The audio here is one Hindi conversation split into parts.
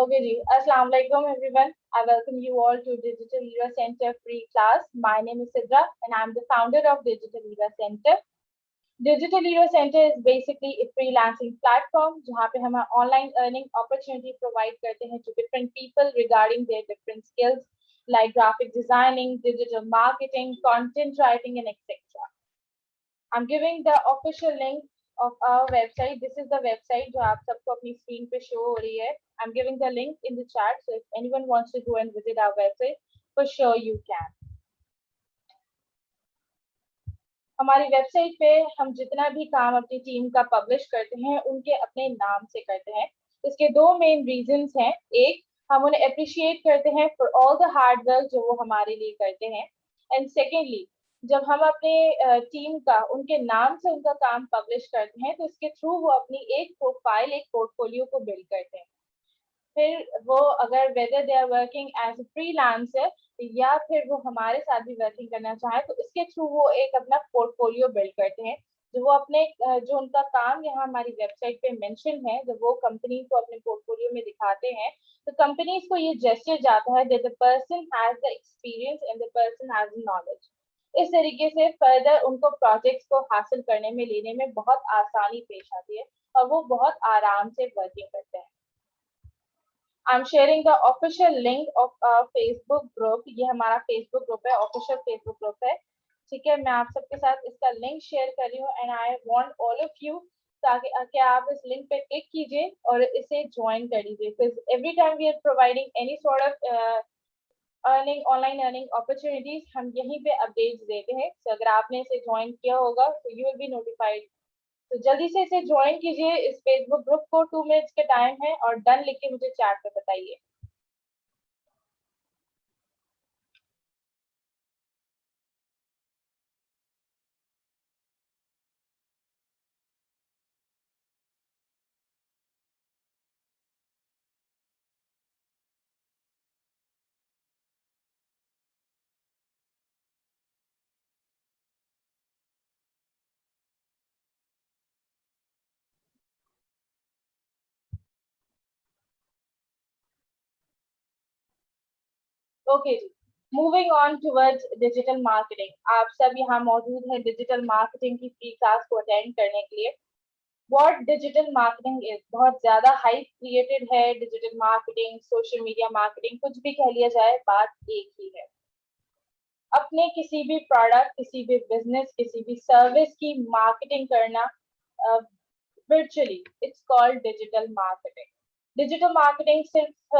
Okay, ji. Assalamu alaikum, everyone. I welcome you all to Digital Era Center free class. My name is Sidra, and I'm the founder of Digital Era Center. Digital Era Center is basically a freelancing platform जहाँ पे हम online earning opportunity provide करते हैं to different people regarding their different skills like graphic designing, digital marketing, content writing, and etc. I'm giving the official link of our website. This is the website जो आप सबको अपनी screen पे show हो रही है. I'm giving the link in the chat. So if anyone wants to go and visit our website, for sure you can. हमारी वेबसाइट पे हम जितना भी काम अपनी टीम का पब्लिश करते हैं उनके अपने नाम से करते हैं. इसके दो मेन रीजंस हैं. एक, हम उन्हें अप्रिशिएट करते हैं for all the hard work जो वो हमारे लिए करते हैं. एंड सेकेंडली, जब हम अपने टीम का उनके नाम से उनका काम पब्लिश करते हैं तो इसके थ्रू वो अपनी एक प्रोफाइल, एक पोर्टफोलियो को बिल्ड करते हैं. फिर वो अगर whether they are working as a freelancer या फिर वो हमारे साथ भी वर्किंग करना चाहे तो इसके थ्रू वो एक अपना पोर्टफोलियो बिल्ड करते हैं जो वो अपने जो उनका काम यहाँ हमारी वेबसाइट पे मेंशन है जब वो कंपनी को अपने पोर्टफोलियो में दिखाते हैं तो कंपनीज को ये जेस्चर जाता है that the person has the experience and the person has the knowledge. इस तरीके से फर्दर उनको प्रोजेक्ट्स को हासिल करने में लेने में बहुत आसानी पेश आती है और वो बहुत आराम से वर्किंग करते हैं. I'm sharing the official link of our Facebook group. ये हमारा Facebook group है, official Facebook group है. ठीक है, मैं आप सबके साथ इसका लिंक शेयर कर रही हूँ and I want all of you ताकि आप इस लिंक पे क्लिक कीजिए और इसे ज्वाइन कर लीजिए. Because every time we are providing any sort of online earning opportunities, हम यहीं पे अपडेट्स देते हैं. So अगर आपने इसे ज्वाइन किया होगा तो you will be notified. तो जल्दी से इसे ज्वाइन कीजिए इस फेसबुक ग्रुप को. 2 मिनट्स का टाइम है और डन लिख के मुझे चैट पे बताइए. ओके जी, moving on towards digital marketing. आप सब यहाँ मौजूद हैं डिजिटल मार्केटिंग की फ्री क्लास को अटेंड करने के लिए. व्हाट डिजिटल मार्केटिंग इज, बहुत ज्यादा हाइप क्रिएटेड है. Digital marketing, social media marketing, कुछ भी कह लिया जाए, बात एक ही है. अपने किसी भी प्रोडक्ट, किसी भी बिजनेस, किसी भी सर्विस की मार्केटिंग करना virtually, it's called digital marketing. Digital marketing सिर्फ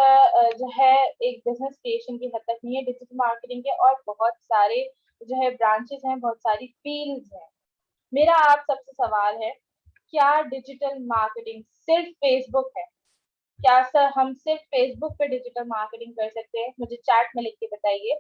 जो है एक बिजनेस क्रिएशन की हद तक नहीं है. डिजिटल मार्केटिंग के और बहुत सारे जो है ब्रांचेस हैं, बहुत सारी फील्ड्स हैं. मेरा आप सबसे सवाल है, क्या डिजिटल मार्केटिंग सिर्फ फेसबुक है? क्या सर हम सिर्फ फेसबुक पे डिजिटल मार्केटिंग कर सकते हैं? मुझे चैट में लिख के बताइए.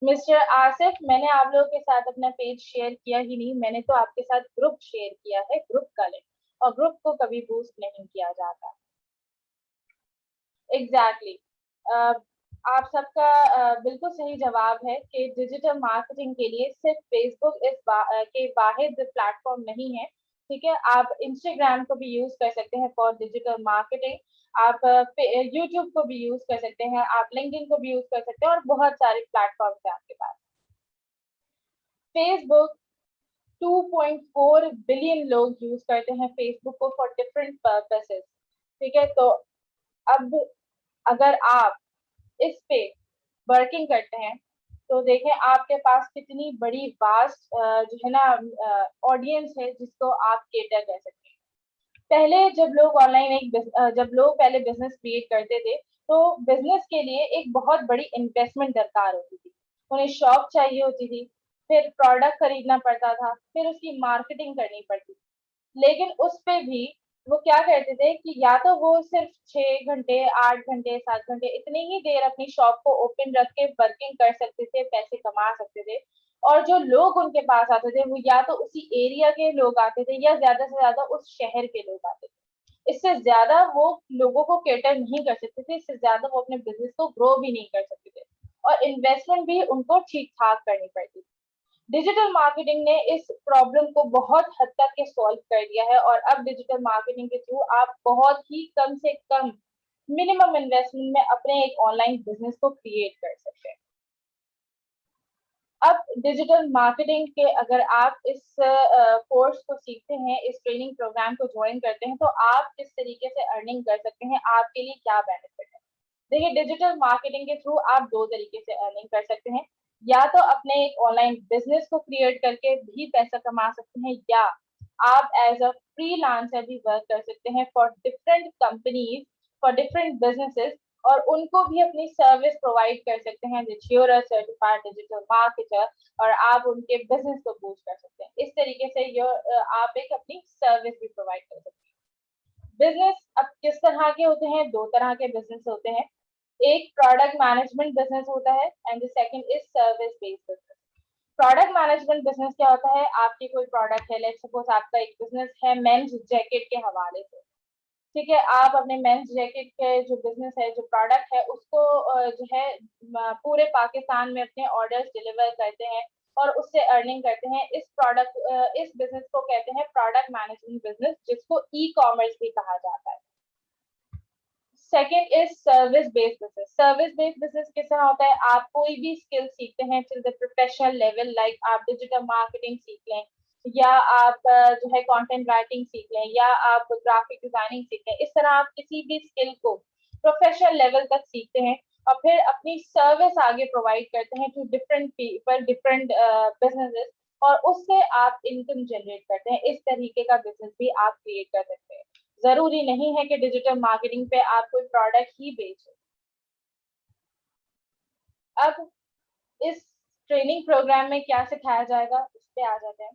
मिस्टर आसिफ, मैंने आप लोगों के साथ अपना पेज शेयर किया ही नहीं, मैंने तो आपके साथ ग्रुप शेयर किया है, ग्रुप का लिंक. और ग्रुप को कभी बूस्ट नहीं किया जाता. Exactly exactly. आप सबका बिल्कुल सही जवाब है कि डिजिटल मार्केटिंग के लिए सिर्फ फेसबुक के वाहिद प्लेटफॉर्म नहीं है. ठीक है, आप इंस्टाग्राम को भी यूज कर सकते हैं फॉर डिजिटल मार्केटिंग. आप यूट्यूब को भी यूज कर सकते हैं, आप लिंक्डइन को भी यूज कर सकते हैं और बहुत सारे प्लेटफॉर्म्स हैं आपके पास. फेसबुक 2.4 बिलियन लोग यूज करते हैं फेसबुक को फॉर डिफरेंट पर्पसेस. ठीक है, तो अब अगर आप इस पे वर्किंग करते हैं तो देखें आपके पास कितनी बड़ी वास्ट जो है ना ऑडियंस है जिसको आप केटर कर सकते हैं. पहले जब लोग पहले बिजनेस क्रिएट करते थे तो बिजनेस के लिए एक बहुत बड़ी इन्वेस्टमेंट दरकार होती थी. उन्हें शॉप चाहिए होती थी, फिर प्रोडक्ट खरीदना पड़ता था, फिर उसकी मार्केटिंग करनी पड़ती थी. लेकिन उस पे भी वो क्या करते थे कि या तो वो सिर्फ 6 घंटे, 8 घंटे, 7 घंटे इतनी ही देर अपनी शॉप को ओपन रख के वर्किंग कर सकते थे, पैसे कमा सकते थे. और जो लोग उनके पास आते थे वो या तो उसी एरिया के लोग आते थे या ज्यादा से ज्यादा उस शहर के लोग आते थे. इससे ज्यादा वो लोगों को केटर नहीं कर सकते थे, इससे ज्यादा वो अपने बिजनेस को ग्रो भी नहीं कर सकते थे. और इन्वेस्टमेंट भी उनको ठीक ठाक करनी पड़ती थी। डिजिटल मार्केटिंग ने इस प्रॉब्लम को बहुत हद तक के सॉल्व कर दिया है और अब डिजिटल मार्केटिंग के थ्रू आप बहुत ही कम से कम मिनिमम इन्वेस्टमेंट में अपने एक ऑनलाइन बिजनेस को क्रिएट कर सकते हैं। अब डिजिटल मार्केटिंग के अगर आप इस कोर्स को सीखते हैं, इस ट्रेनिंग प्रोग्राम को ज्वाइन करते हैं, तो आप किस तरीके से अर्निंग कर सकते हैं, आपके लिए क्या बेनिफिट है। देखिए, डिजिटल मार्केटिंग के थ्रू आप दो तरीके से अर्निंग कर सकते हैं। या तो अपने एक ऑनलाइन बिजनेस को क्रिएट करके भी पैसा कमा सकते हैं, या आप एज अ फ्रीलांसर भी वर्क कर सकते हैं for different companies, for different businesses, और उनको भी अपनी सर्विस प्रोवाइड कर सकते हैं which you're a certified digital marketer, और आप उनके बिजनेस को बूस्ट कर सकते हैं। इस तरीके से आप एक अपनी सर्विस भी प्रोवाइड कर सकते हैं। बिजनेस अब किस तरह के होते हैं? दो तरह के बिजनेस होते हैं। एक प्रोडक्ट मैनेजमेंट बिजनेस होता है and the second is service based business. Product management business क्या होता है? आपकी कोई प्रोडक्ट है, लेट्स सपोज आपका एक बिजनेस है मेंस जैकेट के हवाले से, ठीक है, आप अपने मेंस जैकेट के जो बिजनेस है, जो प्रोडक्ट है, उसको जो है पूरे पाकिस्तान में अपने ऑर्डर्स डिलीवर करते हैं और उससे अर्निंग करते हैं। इस बिजनेस को कहते हैं प्रोडक्ट मैनेजमेंट बिजनेस, जिसको ई कॉमर्स भी कहा जाता है। Second is service based business. Service based business किस तरह होता है? आप कोई भी स्किल सीखते हैं till the professional level, like आप डिजिटल मार्केटिंग सीख लें, या आप जो है कंटेंट राइटिंग सीख लें, या आप ग्राफिक डिजाइनिंग सीख लें। इस तरह आप किसी भी स्किल को प्रोफेशनल लेवल तक सीखते हैं और फिर अपनी सर्विस आगे प्रोवाइड करते हैं to different people, different businesses, और उससे आप इनकम जनरेट करते हैं। इस तरीके का बिजनेस भी आप क्रिएट कर सकते हैं। जरूरी नहीं है कि डिजिटल मार्केटिंग पे आप कोई प्रोडक्ट ही बेचें। अब इस ट्रेनिंग प्रोग्राम में क्या सिखाया जाएगा, उस पे आ जाते हैं।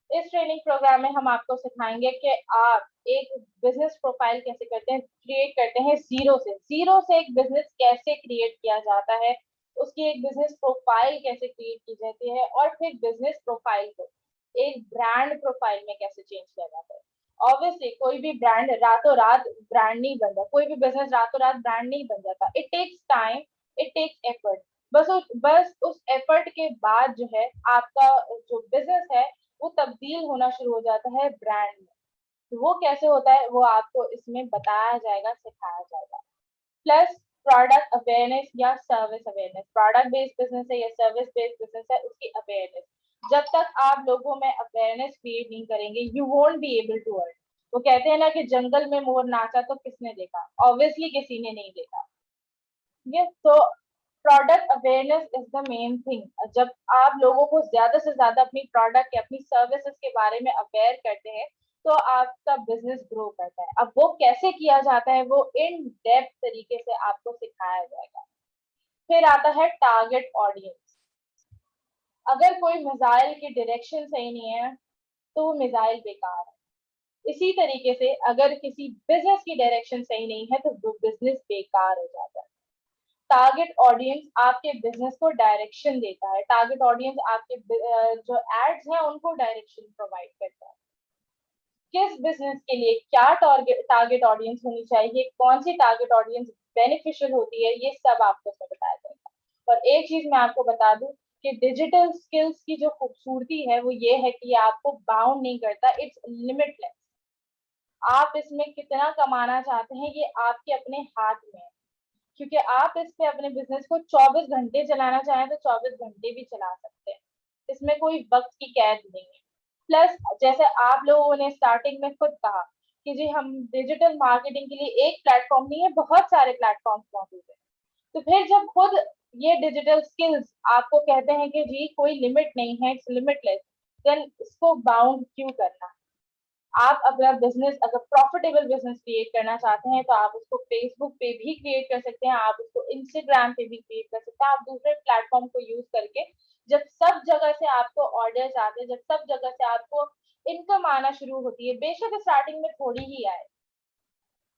इस ट्रेनिंग प्रोग्राम में हम आपको सिखाएंगे कि आप एक बिजनेस प्रोफाइल कैसे क्रिएट करते हैं, जीरो से एक बिजनेस कैसे क्रिएट किया जाता है, उसकी एक बिजनेस प्रोफाइल कैसे क्रिएट की जाती है, और फिर बिजनेस प्रोफाइल को एक ब्रांड प्रोफाइल में कैसे चेंज किया जाता है। ऑब्वियसली कोई भी ब्रांड रातों रात ब्रांड नहीं बनता, कोई भी बिजनेस रातों रात ब्रांड नहीं बन जाता। It takes time, it takes effort. बस उस एफर्ट के बाद जो है आपका जो बिजनेस है वो तब्दील होना शुरू हो जाता है ब्रांड में। तो वो कैसे होता है वो आपको इसमें बताया जाएगा, सिखाया जाएगा। प्लस प्रोडक्ट अवेयरनेस या service awareness, product based business है या सर्विस बेस्ड बिजनेस है, उसकी अवेयरनेस। जब तक आप लोगों में अवेयरनेस क्रिएट नहीं करेंगे, you won't be able to earn. वो कहते हैं ना कि जंगल में मोर नाचा तो किसने देखा? ऑब्वियसली किसी ने नहीं देखा। ये तो product awareness is the main thing. जब आप लोगों को ज्यादा से ज्यादा अपनी प्रोडक्ट या अपनी सर्विसेज के बारे में अवेयर करते हैं, तो आपका बिजनेस ग्रो करता है। अब वो कैसे किया जाता है, वो इन डेप्थ तरीके से आपको सिखाया जाएगा। फिर आता है टारगेट ऑडियंस। अगर कोई मिसाइल की डायरेक्शन सही नहीं है, तो वो मिसाइल बेकार है। इसी तरीके से अगर किसी बिजनेस की डायरेक्शन सही नहीं है, तो वो बिजनेस बेकार हो जाता है। टारगेट ऑडियंस आपके बिजनेस को डायरेक्शन देता है। टारगेट ऑडियंस आपके जो एड्स हैं उनको डायरेक्शन प्रोवाइड करता है। किस बिजनेस के लिए क्या टारगेट ऑडियंस होनी चाहिए, कौन सी टारगेट ऑडियंस बेनिफिशियल होती है, ये सब आपको उसमें बताया जाएगा। और एक चीज मैं आपको बता दूं कि डिजिटल स्किल्स की जो खूबसूरती है वो ये है कि ये आपको बाउंड नहीं करता, इट्स लिमिटलेस। आप इसमें कितना कमाना चाहते हैं ये आपके अपने हाथ में है, क्योंकि आप इस पे अपने बिजनेस को 24 घंटे चलाना चाहें तो 24 घंटे भी चला सकते हैं। इसमें कोई वक्त की कैद नहीं है। प्लस जैसे आप लोगों ने स्टार्टिंग में खुद कहा कि जी हम डिजिटल मार्केटिंग के लिए एक प्लेटफॉर्म नहीं है, बहुत सारे प्लेटफॉर्म मौजूद है। तो फिर जब खुद ये डिजिटल स्किल्स आपको कहते हैं कि जी कोई लिमिट नहीं है, इट्स लिमिटलेस, देन इसको बाउंड क्यों करना। आप अपना बिजनेस अगर प्रॉफिटेबल बिजनेस क्रिएट करना चाहते हैं तो आप उसको फेसबुक पे भी क्रिएट कर सकते हैं, आप उसको इंस्टाग्राम पे भी क्रिएट कर सकते हैं, आप दूसरे प्लेटफॉर्म को यूज करके। जब सब जगह से आपको ऑर्डर्स आते हैं, जब सब जगह से आपको इनकम आना शुरू होती है, बेशक स्टार्टिंग में थोड़ी ही आए,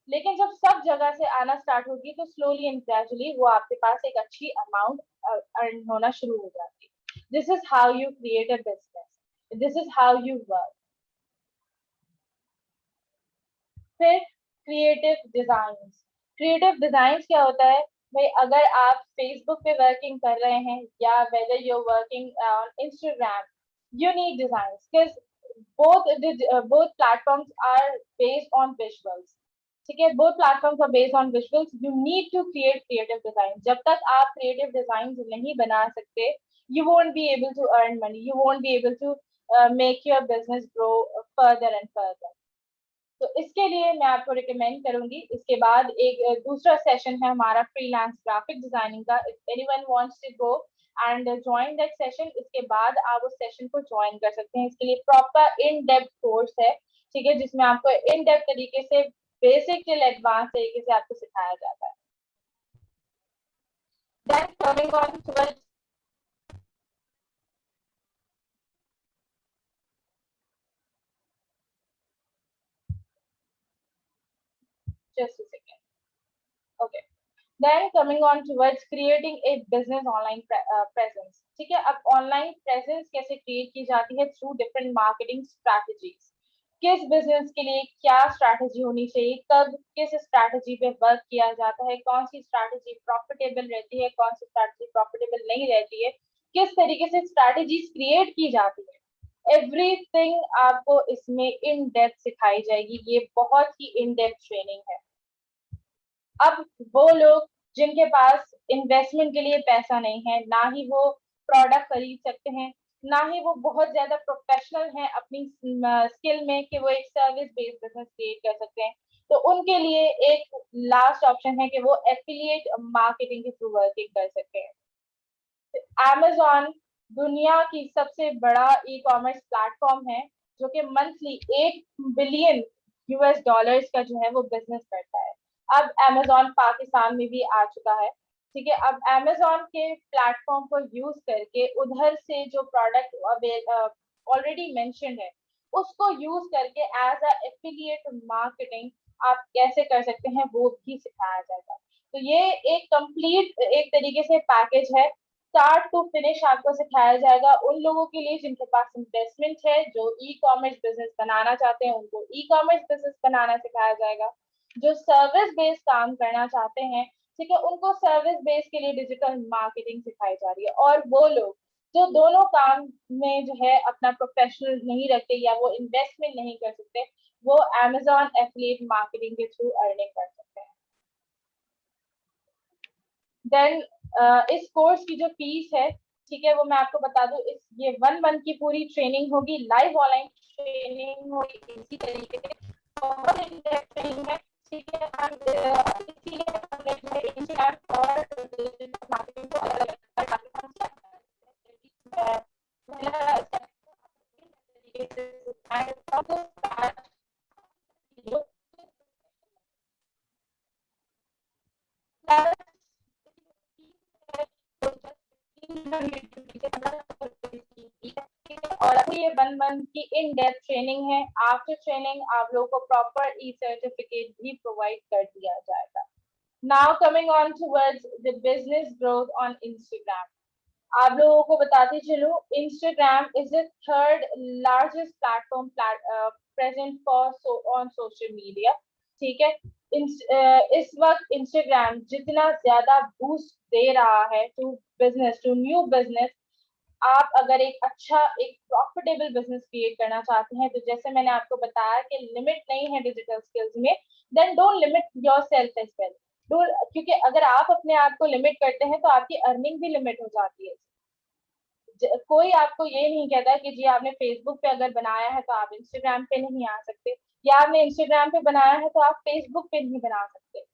लेकिन जब सब जगह से आना स्टार्ट होगी तो स्लोली एंड ग्रेजुअली वो आपके पास एक अच्छी अमाउंट अर्न होना शुरू हो जाती है। This is how you create a business, this is how you work. फिर क्रिएटिव डिजाइन। क्रिएटिव डिजाइन क्या होता है? भाई अगर आप फेसबुक पे वर्किंग कर रहे हैं या whether you working on Instagram, you need designs because both platforms are based on visuals. ठीक है, both platforms are based on visuals. You need to create creative design. जब तक आप creative designs नहीं बना सकते, you won't be able to earn money. You won't be able to make your business grow further and further. तो इसके लिए मैं आपको रिकमेंड करूंगी। इसके बाद एक दूसरा सेशन है हमारा फ्रीलांस ग्राफिक डिजाइनिंग का। If anyone wants to go and join that session, इसके बाद आप उस सेशन को ज्वाइन कर सकते हैं। इसके लिए प्रॉपर इन डेप्थ कोर्स है, ठीक है, जिसमें आपको इन डेप्थ तरीके से बेसिक टिल एडवांस तरीके से आपको सिखाया जाता है। Then coming on towards just a second. Okay. Then coming on towards creating a business online presence. ठीक है, अब ऑनलाइन प्रेजेंस कैसे क्रिएट की जाती है? Through different marketing strategies. किस बिजनेस के लिए क्या स्ट्रैटेजी होनी चाहिए, कब किस स्ट्रैटेजी पे वर्क किया जाता है, कौन सी स्ट्रैटेजी प्रॉफिटेबल रहती है, कौन सी स्ट्रैटेजी प्रॉफिटेबल नहीं रहती है, किस तरीके से स्ट्रैटेजीज क्रिएट की जाती है, एवरीथिंग आपको इसमें इन डेप्थ सिखाई जाएगी। ये बहुत ही इन डेप्थ ट्रेनिंग है। अब वो लोग जिनके पास इन्वेस्टमेंट के लिए पैसा नहीं है, ना ही वो प्रोडक्ट खरीद सकते हैं, ना ही वो बहुत ज्यादा प्रोफेशनल हैं अपनी स्किल में कि वो एक सर्विस बेस्ड बिजनेस क्रिएट कर सकते हैं, तो उनके लिए एक लास्ट ऑप्शन है कि वो एफिलिएट मार्केटिंग के थ्रू वर्किंग कर सकते हैं। Amazon दुनिया की सबसे बड़ा ई कॉमर्स प्लेटफॉर्म है, जो कि मंथली 8 बिलियन यूएस डॉलर्स का जो है वो बिजनेस करता है। अब Amazon पाकिस्तान में भी आ चुका है, ठीक है। अब Amazon के प्लेटफॉर्म को यूज करके उधर से जो प्रोडक्ट ऑलरेडी मेंशन है, उसको यूज करके एज अ एफिलिएट मार्केटिंग आप कैसे कर सकते हैं वो भी सिखाया जाएगा। तो ये एक कंप्लीट एक तरीके से पैकेज है, स्टार्ट टू फिनिश आपको सिखाया जाएगा। उन लोगों के लिए जिनके पास इन्वेस्टमेंट है, जो ई कॉमर्स बिजनेस बनाना चाहते हैं, उनको ई कॉमर्स बिजनेस बनाना सिखाया जाएगा। जो सर्विस बेस्ड काम करना चाहते हैं, ठीक है, उनको सर्विस बेस्ड के लिए डिजिटल मार्केटिंग सिखाई जा रही है। और वो लोग जो दोनों काम में जो है अपना प्रोफेशनल नहीं रखते या वो इन्वेस्टमेंट नहीं कर सकते, वो Amazon एफिलिएट मार्केटिंग के थ्रू अर्निंग कर सकते हैं। देन इस कोर्स की जो फीस है, ठीक है, वो मैं आपको बता दूं, इस ये 1 मंथ की पूरी ट्रेनिंग होगी, लाइव ऑनलाइन ट्रेनिंग होगी इसी तरीके से, बहुत इन-डेप्थ ट्रेनिंग है, ठीक है। इसीलिए हमने जो है इंस्टाग्राम और मार्केटिंग को अलग अलग और अभी ये 1 मंथ की इन डेप्थ ट्रेनिंग है। आफ्टर ट्रेनिंग आप लोगों को प्रॉपर ई सर्टिफिकेट भी प्रोवाइड कर दिया जाएगा। Now coming on towards the business growth on Instagram. आप लोगों को बताती चलूं, Instagram is the third largest platform present for on social media, ठीक है। इस वक्त इंस्टाग्राम जितना ज्यादा बूस्ट दे रहा है to business, to new business, आप अगर एक अच्छा एक प्रॉफिटेबल बिजनेस क्रिएट करना चाहते हैं, तो जैसे मैंने आपको बताया कि लिमिट नहीं है डिजिटल स्किल्स में, then don't limit yourself as well. क्योंकि अगर आप अपने आप को लिमिट करते हैं तो आपकी अर्निंग भी लिमिट हो जाती है। कोई आपको ये नहीं कहता कि जी आपने फेसबुक पे अगर बनाया है तो आप इंस्टाग्राम पे नहीं आ सकते, या आपने इंस्टाग्राम पे बनाया है तो आप फेसबुक पे नहीं बना सकते।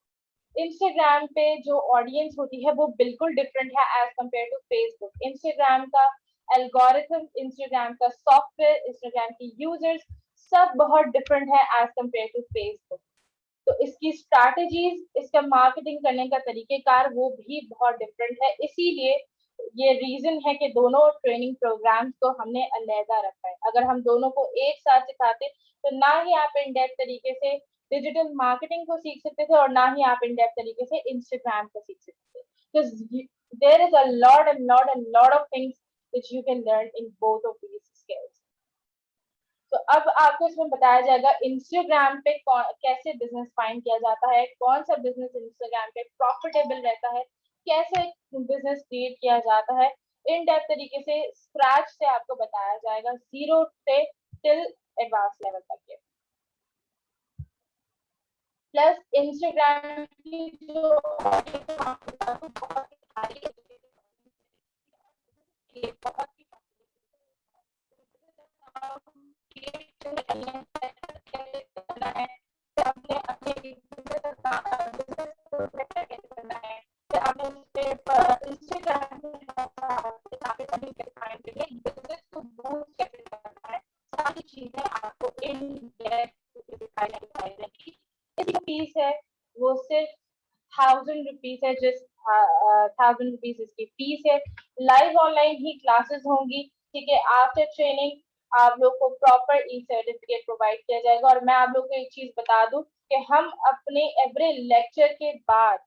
इंस्टाग्राम पे जो ऑडियंस होती है वो बिल्कुल डिफरेंट है as compare to Facebook. Instagram का एल्गोरिथम, इंस्टाग्राम का सॉफ्टवेयर, इंस्टाग्राम की यूजर्स सब बहुत डिफरेंट है एज कम्पेयर टू फेसबुक। तो इसकी स्ट्रैटेजीज, इसका मार्केटिंग करने का तरीकेकार वो भी बहुत डिफरेंट है। इसीलिए ये रीजन है कि दोनों ट्रेनिंग प्रोग्राम्स को हमने अलहदा रखा है। अगर हम दोनों को एक साथ सिखाते तो ना ही आप इन डेप्थ तरीके से डिजिटल मार्केटिंग को सीख सकते थे और ना ही आप इन डेप्थ तरीके से इंस्टाग्राम को सीख सकते थे। because there is a lot and lot of things which you can learn in both of these skills. तो अब आपको इसमें बताया जाएगा इंस्टाग्राम पे कैसे बिजनेस फाइंड किया जाता है, कौन सा बिजनेस इंस्टाग्राम पे प्रॉफिटेबल रहता है, कैसे बिजनेस क्रिएट किया जाता है। इन डेप्थ तरीके से स्क्रैच से आपको बताया जाएगा, जीरो से टिल एडवांस लेवल तक के। प्लस इंस्टाग्राम की जो सारी चीजें आपको इन फीस है वो सिर्फ 1000 रुपीज है, जिस 1000 रुपीज इसकी फीस है। लाइव ऑनलाइन ही क्लासेस होंगी, ठीक है। आफ्टर ट्रेनिंग आप लोग को प्रॉपर ई सर्टिफिकेट प्रोवाइड किया जाएगा। और मैं आप लोग को एक चीज बता दूं कि हम अपने एवरी लेक्चर के बाद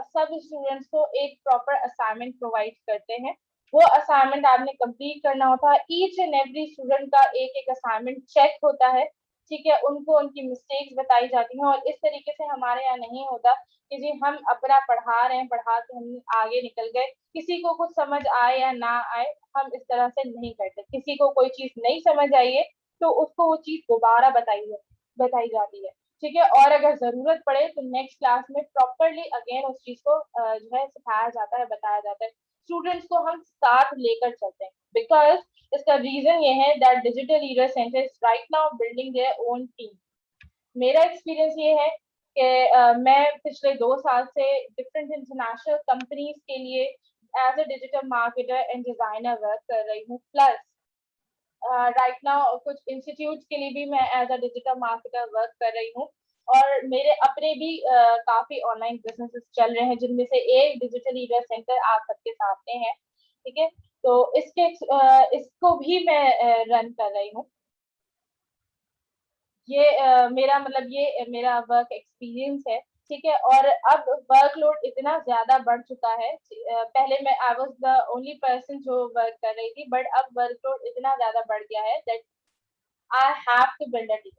सब स्टूडेंट्स को एक प्रॉपर असाइनमेंट प्रोवाइड करते हैं। वो असाइनमेंट आपने कंप्लीट करना होता है। ईच एंड एवरी स्टूडेंट का एक एक असाइनमेंट चेक होता है, ठीक है। उनको उनकी मिस्टेक्स बताई जाती हैं। और इस तरीके से हमारे यहाँ नहीं होता कि जी हम अपना पढ़ा रहे हैं, पढ़ा के हम आगे निकल गए, किसी को कुछ समझ आए या ना आए, हम इस तरह से नहीं करते। किसी को कोई चीज नहीं समझ आई है तो उसको वो चीज दोबारा बताई जाती है, ठीक है। और अगर जरूरत पड़े तो नेक्स्ट क्लास में प्रॉपरली अगेन उस चीज को जो है सिखाया जाता है, बताया जाता है। स्टूडेंट्स को हम साथ लेकर चलते हैं, बिकॉज इसका रीजन ये है that digital leader centres right now building their own team. मेरा एक्सपीरियंस ये है कि मैं पिछले 2 साल से डिफरेंट इंटरनेशनल कंपनीज के लिए as a digital marketer and designer work कर रही हूँ। प्लस राइट नाउ कुछ इंस्टीट्यूट के लिए भी मैं as a digital marketer work कर रही हूँ। और मेरे अपने भी काफी ऑनलाइन बिजनेसेस चल रहे हैं, जिनमें से एक डिजिटल लीडर सेंटर आप सबके सामने है, ठीक है। तो इसको भी मैं रन कर रही हूँ। ये मेरा मतलब ये मेरा वर्क एक्सपीरियंस है, ठीक है। और अब वर्कलोड इतना ज्यादा बढ़ चुका है, पहले मैं I was the only person जो वर्क कर रही थी, बट अब वर्कलोड इतना ज्यादा बढ़ गया है that I have to build a team.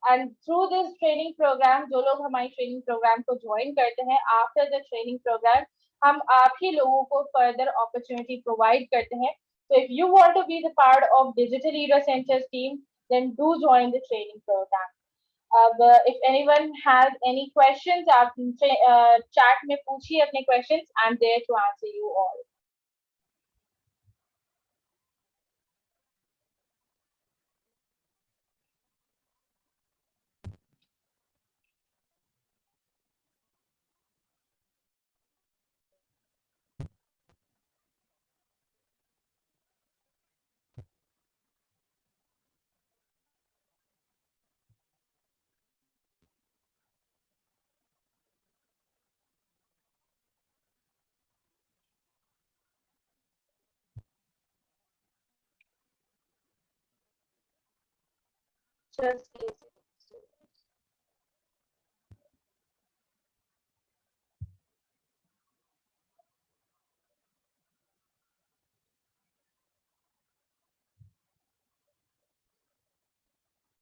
And through this training programme, जो लोग हमारी ट्रेनिंग प्रोग्राम को ज्वाइन करते हैं, आफ्टर द ट्रेनिंग प्रोग्राम हम आप ही लोगों को फर्दर अपॉर्चुनिटी प्रोवाइड करते हैं। So if you want to be the part of Digital Leader Centers team, then do join the training program. अब if anyone has any questions, आप chat में पूछिए अपने questions. I'm there to answer you all. Just